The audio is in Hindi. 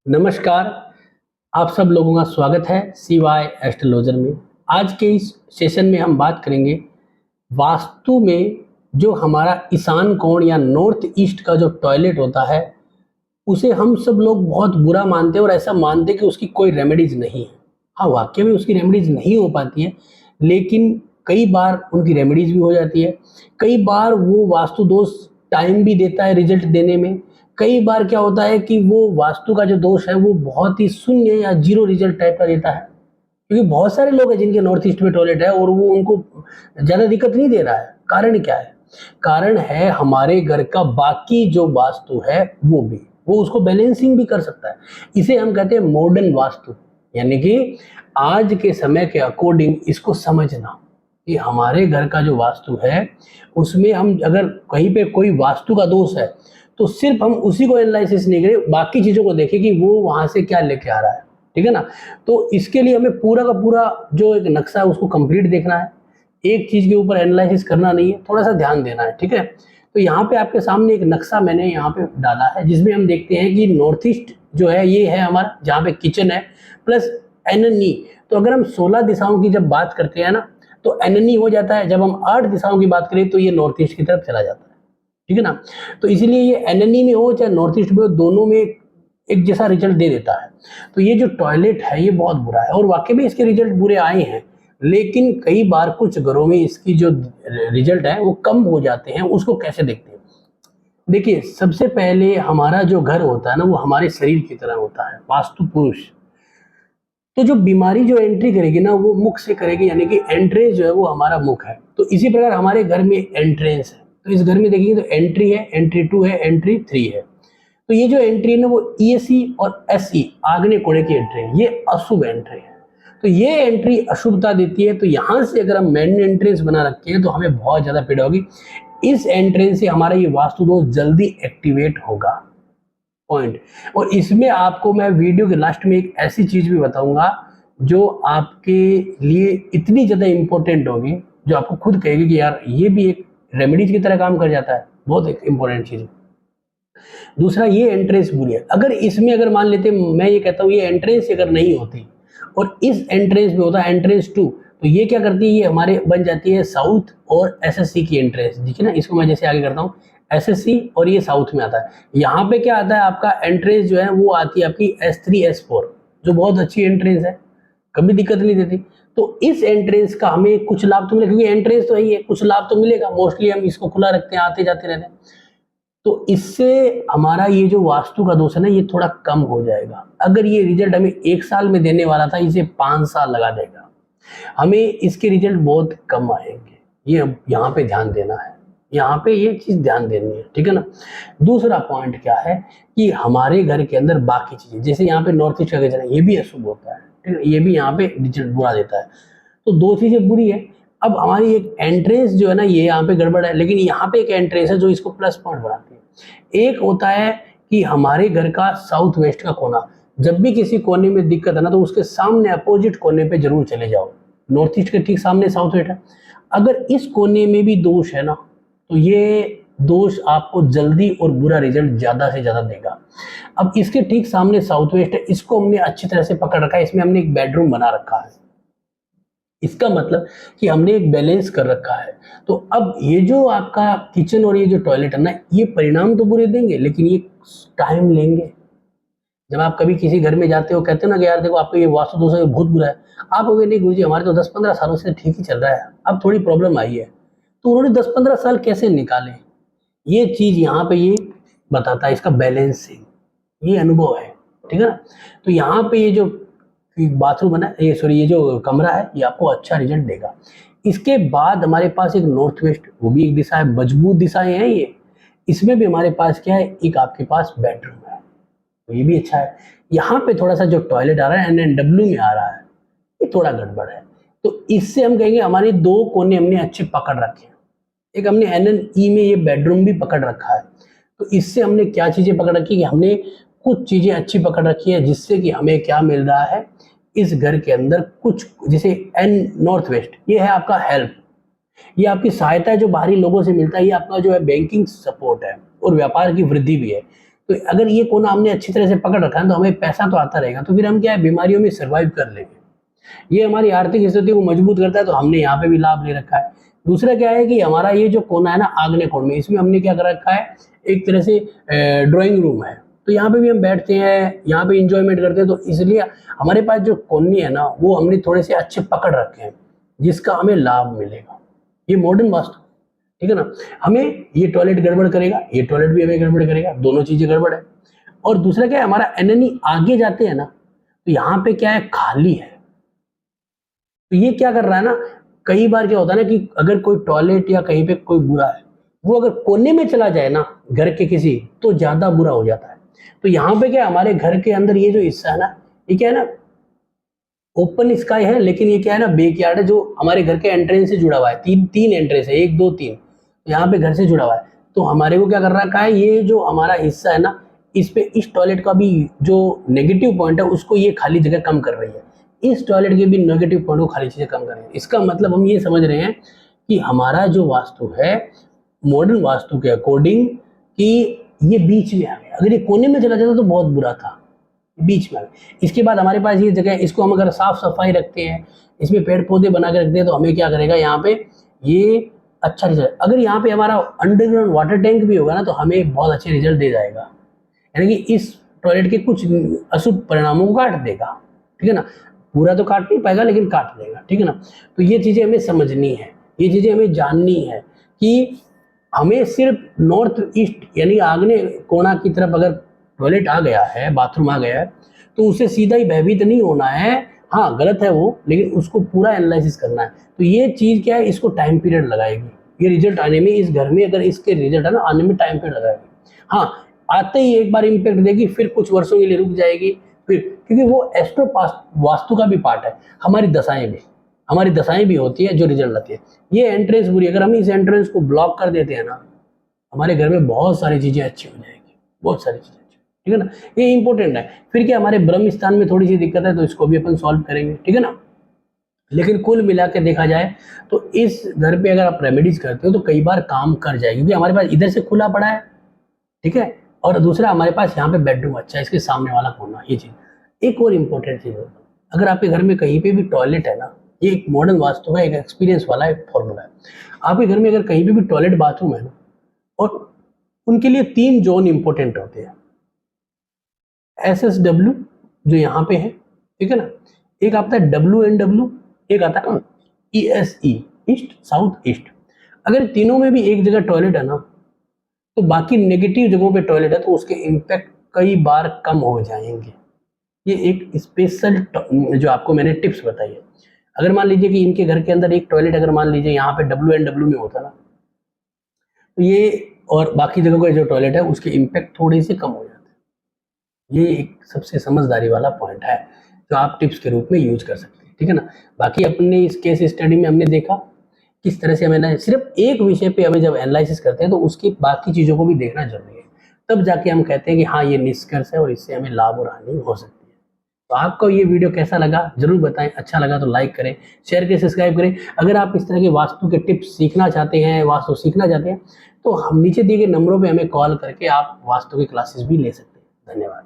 नमस्कार, आप सब लोगों का स्वागत है CY एस्ट्रोलॉजर में। आज के इस सेशन में हम बात करेंगे वास्तु में जो हमारा ईशान कोण या नॉर्थ ईस्ट का जो टॉयलेट होता है, उसे हम सब लोग बहुत बुरा मानते हैं और ऐसा मानते हैं कि उसकी कोई रेमेडीज़ नहीं है। हाँ, वाक़ई में उसकी रेमेडीज़ नहीं हो पाती है, लेकिन कई बार उनकी रेमेडीज़ भी हो जाती है। कई बार वो वास्तु दोष टाइम भी देता है रिज़ल्ट देने में। कई बार क्या होता है कि वो वास्तु का जो दोष है वो बहुत ही शून्य या ज़ीरो रिज़ल्ट टाइप का देता है। क्योंकि बहुत सारे लोग हैं जिनके नॉर्थ ईस्ट में टॉयलेट है और वो उनको ज़्यादा दिक्कत नहीं दे रहा है। कारण क्या है? कारण है हमारे घर का बाकी जो वास्तु है वो भी। वो उसको बैलेंसिंग भी कर सकता है। इसे हम कहते हैं मॉडर्न वास्तु, यानी कि आज के समय के अकॉर्डिंग इसको समझना कि हमारे घर का जो वास्तु है उसमें हम अगर कहीं पे कोई वास्तु का दोष है तो सिर्फ हम उसी को एनालिसिस नहीं करें, बाकी चीज़ों को देखें कि वो वहाँ से क्या लेके आ रहा है। ठीक है ना? तो इसके लिए हमें पूरा का पूरा जो एक नक्शा है उसको कंप्लीट देखना है। एक चीज़ के ऊपर एनालिसिस करना नहीं है, थोड़ा सा ध्यान देना है। ठीक है? तो यहाँ पे आपके सामने एक नक्शा मैंने यहाँ पे डाला है जिसमें हम देखते हैं कि नॉर्थ ईस्ट जो है ये है हमारा, जहाँ पे किचन है प्लस एननी। तो अगर हम 16 दिशाओं की जब बात करते हैं ना तो एननी हो जाता है। जब हम 8 दिशाओं की बात करें तो ये नॉर्थ ईस्ट की तरफ चला जाता है। ठीक है ना? तो इसीलिए ये एननी में हो चाहे नॉर्थ ईस्ट में हो, दोनों में एक जैसा रिजल्ट दे देता है। तो ये जो टॉयलेट है ये बहुत बुरा है और वाकई में इसके रिजल्ट बुरे आए हैं, लेकिन कई बार कुछ घरों में इसकी जो रिजल्ट है वो कम हो जाते हैं। उसको कैसे देखते हैं? देखिए, सबसे पहले हमारा जो घर होता है ना वो हमारे शरीर की तरह होता है, वास्तु पुरुष। तो जो बीमारी जो एंट्री करेगी ना वो मुख से करेगी, यानी कि एंट्रेंस जो है वो हमारा मुख है। तो इसी प्रकार हमारे घर में एंट्रेंस है। तो इस घर में देखिए तो एंट्री है, एंट्री 2 है, एंट्री 3 है। तो ये जो एंट्री है ना वो ESE और SE आग्नेय कोणे की एंट्री है, ये अशुभ एंट्री है। तो ये एंट्री अशुभता देती है। तो यहाँ से अगर हम मेन एंट्रेंस बना रखे हैं तो हमें बहुत ज़्यादा पीड़ा होगी। इस एंट्रेंस से हमारा ये वास्तु दोष जल्दी एक्टिवेट होगा। पॉइंट। और इसमें आपको मैं वीडियो के लास्ट में एक ऐसी चीज़ भी बताऊंगा जो आपके लिए इतनी ज़्यादा इम्पोर्टेंट होगी, जो आपको खुद कहेगी कि यार ये भी एक रेमेडीज की तरह काम कर जाता है। बहुत एक इम्पोर्टेंट चीज़ है। दूसरा, ये एंट्रेंस बुरी है। अगर इसमें अगर मान लेते, मैं ये कहता हूँ ये एंट्रेंस अगर नहीं होती और इस एंट्रेंस में होता एंट्रेंस 2, तो ये क्या करती है, ये हमारे बन जाती है साउथ और SSC की एंट्रेंस। देखिए ना, इसको मैं जैसे आगे करता हूँ SSC और ये साउथ में आता है। यहाँ पे क्या आता है आपका एंट्रेंस जो है वो आती है आपकी S3 S4, जो बहुत अच्छी एंट्रेंस है, कभी दिक्कत नहीं देती। तो इस एंट्रेंस का हमें कुछ लाभ तो मिलेगा, क्योंकि एंट्रेंस तो है, कुछ लाभ तो मिलेगा। मोस्टली हम इसको खुला रखते हैं, आते जाते रहते हैं। तो इससे हमारा ये जो वास्तु का दोष है ना ये थोड़ा कम हो जाएगा। अगर ये रिजल्ट हमें 1 साल में देने वाला था, इसे 5 साल लगा देगा। हमें इसके रिजल्ट बहुत कम आएंगे। ये यहाँ पे ध्यान देना है, यहाँ पे ये चीज़ ध्यान देनी है। ठीक है ना? दूसरा पॉइंट क्या है कि हमारे घर के अंदर बाकी चीज़ें, जैसे यहाँ पे नॉर्थ ईस्ट का किचन है, ये भी अशुभ होता है। ठीक है? ये भी यहाँ पे रिजल्ट बुरा देता है। तो 2 चीज़ें बुरी है। अब हमारी एक एंट्रेंस जो है ना ये यहाँ पे गड़बड़ है, लेकिन यहाँ पे एक एंट्रेंस है जो इसको प्लस पॉइंट बनाती है। एक होता है कि हमारे घर का साउथ वेस्ट का कोना, जब भी किसी कोने में दिक्कत है ना तो उसके सामने अपोजिट कोने पे जरूर चले जाओ। नॉर्थ ईस्ट के ठीक सामने साउथ वेस्ट है। अगर इस कोने में भी दोष है ना तो ये दोष आपको जल्दी और बुरा रिजल्ट ज़्यादा से ज़्यादा देगा। अब इसके ठीक सामने साउथ वेस्ट है, इसको हमने अच्छी तरह से पकड़ रखा है। इसमें हमने एक बेडरूम बना रखा है। इसका मतलब कि हमने एक बैलेंस कर रखा है। तो अब ये जो आपका किचन और ये जो टॉयलेट है ना, ये परिणाम तो बुरे देंगे लेकिन ये टाइम लेंगे। जब आप कभी किसी घर में जाते हो, कहते हो ना कि यार देखो आपका ये वास्तु दोष है, बहुत बुरा है। आप कहोगे नहीं गुरुजी, हमारे तो 10-15 सालों से ठीक ही चल रहा है, अब थोड़ी प्रॉब्लम आई है। तो उन्होंने 10-15 साल कैसे निकाले, ये चीज़ यहाँ पे ये बताता है, इसका बैलेंसिंग, ये अनुभव है। ठीक है ना? तो यहाँ पे ये जो बाथरूम है ना, ये सॉरी ये जो कमरा है ये आपको अच्छा रिजल्ट देगा। इसके बाद हमारे पास एक नॉर्थ वेस्ट, वो भी एक दिशा है, मजबूत दिशाएं हैं ये। इसमें भी हमारे पास क्या है, एक आपके पास बेडरूम है, तो ये भी अच्छा है। यहाँ पे थोड़ा सा जो टॉयलेट आ रहा है NNW में आ रहा है, ये थोड़ा गड़बड़ है। तो इससे हम कहेंगे हमारे 2 कोने हमने अच्छे पकड़ रखे हैं। एक हमने NNE में ये बेडरूम भी पकड़ रखा है। तो इससे हमने क्या चीज़ें पकड़ रखी है कि हमने कुछ चीज़ें अच्छी पकड़ रखी है, जिससे कि हमें क्या मिल रहा है, इस घर के अंदर कुछ, जैसे नॉर्थ वेस्ट, ये है आपका हेल्प, ये आपकी सहायता है जो बाहरी लोगों से मिलता है, ये आपका जो है बैंकिंग सपोर्ट है और व्यापार की वृद्धि भी है। तो अगर ये कोना हमने अच्छी तरह से पकड़ रखा है तो हमें पैसा तो आता रहेगा, तो फिर हम क्या है बीमारियों में सर्वाइव कर लेंगे। ये हमारी आर्थिक स्थिति को मजबूत करता है, तो हमने यहाँ पे भी लाभ ले रखा है। दूसरा क्या है कि हमारा ये जो कोना है ना आग्नेय कोण में, इसमें हमने क्या कर रखा है, एक तरह से ड्राइंग रूम है, तो यहाँ पे भी हम बैठते हैं, यहाँ पे इंजॉयमेंट करते हैं, तो इसलिए हमारे पास जो कोनी है ना वो हमने थोड़े से अच्छे पकड़ रखे हैं, जिसका हमें लाभ मिलेगा। ये मॉडर्न वास्तु, ठीक है ना। हमें ये टॉयलेट गड़बड़ करेगा, ये टॉयलेट भी हमें गड़बड़ करेगा, दोनों चीजें गड़बड़ है। और दूसरा क्या है, हमारा एनएनी आगे जाते हैं ना, तो यहाँ पे क्या है, खाली है। तो ये क्या कर रहा है ना, कई बार क्या होता है ना कि अगर कोई टॉयलेट या कहीं पे कोई बुरा है, वो अगर कोने में चला जाए ना घर के किसी, तो ज्यादा बुरा हो जाता है। तो यहाँ पे क्या है, हमारे घर के अंदर ये जो हिस्सा है ना, ये क्या है ना, ओपन स्काई है, लेकिन ये क्या है ना, बैकयार्ड है जो हमारे घर के एंट्रेंस से जुड़ा हुआ है। तीन एंट्रेंस है, 1 2 3, यहाँ पे घर से जुड़ा हुआ है। तो हमारे को क्या कर रखा है, ये जो हमारा हिस्सा है ना, इस पे इस टॉयलेट का भी जो नेगेटिव पॉइंट है उसको ये खाली जगह कम कर रही है, इस टॉयलेट के भी नेगेटिव पॉइंट को खाली चीजें कम कर रही है। इसका मतलब हम ये समझ रहे हैं कि हमारा जो वास्तु है मॉडर्न वास्तु के अकॉर्डिंग कि ये बीच में आ गया। अगर ये कोने में चला जाता तो बहुत बुरा था, बीच में आ गया। इसके बाद हमारे पास ये जगह, इसको हम अगर साफ सफाई रखते हैं, इसमें पेड़ पौधे बना के रखते हैं, तो हमें क्या करेगा, यहाँ पे ये अच्छा रिजल्ट। अगर यहाँ पे हमारा अंडरग्राउंड वाटर टैंक भी होगा ना, तो हमें बहुत अच्छे रिजल्ट दे जाएगा, यानी कि इस टॉयलेट के कुछ अशुभ परिणामों को काट देगा, ठीक है ना। पूरा तो काट नहीं पाएगा लेकिन काट देगा, ठीक है ना। तो ये चीजें हमें समझनी है, ये चीजें हमें जाननी है कि हमें सिर्फ नॉर्थ ईस्ट यानी आग्नेय कोना की तरफ अगर टॉयलेट आ गया है, बाथरूम आ गया है, तो उसे सीधा ही भयभीत नहीं होना है। हाँ गलत है वो, लेकिन उसको पूरा एनालिसिस करना है। तो ये चीज क्या है, इसको टाइम पीरियड लगाएगी, ये रिजल्ट आने में, इस घर में अगर इसके रिजल्ट है ना आने में टाइम पीरियड लगाएगी। हाँ आते ही एक बार इम्पैक्ट देगी, फिर कुछ वर्षों के लिए रुक जाएगी, फिर क्योंकि वो एस्ट्रो वास्तु का भी पार्ट है। हमारी दशाएं भी होती है जो रिजल्ट लाती है। ये एंट्रेंस बुरी, अगर हम इस एंट्रेंस को ब्लॉक कर देते हैं ना, हमारे घर में बहुत सारी चीजें अच्छी हो जाएगी, बहुत सारी चीजें अच्छी, ठीक है ना। ये इंपॉर्टेंट है। फिर क्या हमारे ब्रह्म स्थान में थोड़ी सी दिक्कत है, तो इसको भी अपन सॉल्व करेंगे, ठीक है ना। लेकिन कुल मिला के देखा जाए तो इस घर पे अगर आप रेमेडीज करते हो तो कई बार काम कर जाएगी, क्योंकि हमारे पास इधर से खुला पड़ा है, ठीक है। और दूसरा हमारे पास यहाँ पे बेडरूम अच्छा है, इसके सामने वाला कोना, ये चीज। एक और इम्पोर्टेंट चीज है, अगर आपके घर में कहीं पे भी टॉयलेट है ना, ये एक मॉडर्न वास्तु का एक एक्सपीरियंस वाला एक फॉर्मूला है। आपके घर में अगर कहीं पे भी टॉयलेट बाथरूम है ना, और उनके लिए 3 जोन इंपॉर्टेंट होते हैं। SSW जो यहाँ पे है, ठीक है ना, एक आता है WNW, एक आता है ESE, ईस्ट साउथ ईस्ट। अगर तीनों में भी एक जगह टॉयलेट है ना, तो बाकी नेगेटिव जगहों पे टॉयलेट है तो उसके इम्पैक्ट कई बार कम हो जाएंगे। ये एक स्पेशल जो आपको मैंने टिप्स बताई है। अगर मान लीजिए कि इनके घर के अंदर एक टॉयलेट अगर मान लीजिए यहाँ पे WNW में होता ना, तो ये और बाकी जगह का जो टॉयलेट है उसके इम्पैक्ट थोड़े से कम हो जाते हैं। ये एक सबसे समझदारी वाला पॉइंट है जो आप टिप्स के रूप में यूज कर सकते हैं, ठीक है ना। बाकी अपने इस केस स्टडी में हमने देखा किस तरह से हमें सिर्फ एक विषय पे हमें जब एनालिसिस करते हैं तो उसकी बाकी चीज़ों को भी देखना जरूरी है, तब जाके हम कहते हैं कि हाँ ये निष्कर्ष है और इससे हमें लाभ और हानि हो सकती है। तो आपको ये वीडियो कैसा लगा जरूर बताएं, अच्छा लगा तो लाइक करें, शेयर करें, सब्सक्राइब करें। अगर आप इस तरह के वास्तु के टिप्स सीखना चाहते हैं, वास्तु सीखना चाहते हैं, तो हम नीचे दिए गए नंबरों पे हमें कॉल करके आप वास्तु की क्लासेस भी ले सकते हैं। धन्यवाद।